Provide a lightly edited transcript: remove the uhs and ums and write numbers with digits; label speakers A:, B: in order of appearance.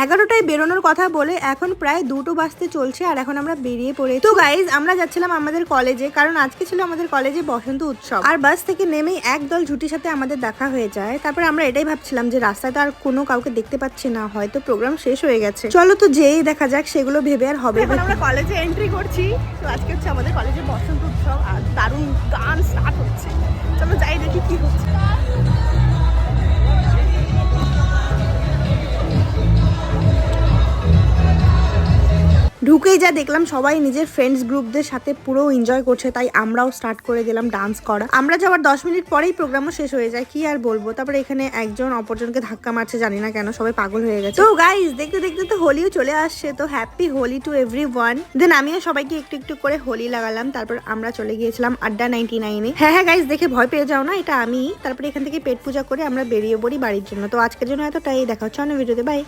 A: 11টায় বেরোনোর কথা বলে এখন প্রায় 2টো বাজতে চলছে আর এখন আমরা বেরিয়ে পড়েছি। তো গাইজ আমরা যাচ্ছিলাম আমাদের কলেজে, কারণ আজকে ছিল আমাদের কলেজে বসন্ত উৎসব। আর বাস থেকে নেমেই একদল ঝুটির সাথে আমাদের দেখা হয়ে যায়। তারপরে আমরা এটাই ভাবছিলাম যে রাস্তায় তো আর কোনো কাউকে দেখতে পাচ্ছি না, হয়তো প্রোগ্রাম শেষ হয়ে গেছে, চলো তো যেই দেখা যাক, সেগুলো ভেবে আর হবে। এখন আমরা কলেজে এন্ট্রি করছি। তো আজকে হচ্ছে আমাদের কলেজে বসন্ত উৎসব আর দারুণ গান স্টার্ট হচ্ছে। চলো যাই দেখি কি হচ্ছে। ঢুকেই যা দেখলাম সবাই নিজের ফ্রেন্ডস গ্রুপদের সাথে পুরো এনজয় করছে, তাই আমরাও স্টার্ট করে দিলাম ডান্স করা। আমরা যাওয়ার 10 মিনিট পরেই প্রোগ্রামও শেষ হয়ে যায়, কি আর বলবো। তারপরে এখানে একজন অপরজনকে ধাক্কা মারছে, জানি না কেন, সবাই পাগল হয়ে গেছে। তো গাইস দেখতে দেখতে তো হোলিও চলে আসছে, তো হ্যাপি হোলি টু এভরিওয়ান। দেন আমিও সবাইকে একটু একটু করে হোলি লাগালাম। তারপর আমরা চলে গিয়েছিলাম আড্ডা 99-এ। হ্যাঁ গাইস দেখে ভয় পেয়ে যাও না, এটা আমি। তারপরে এখান থেকে পেট পূজা করে আমরা বেরিয়ে পড়ি বাড়ির জন্য। তো আজকের জন্য এতটাই, দেখা হচ্ছে অন্য ভিডিওতে, বাই।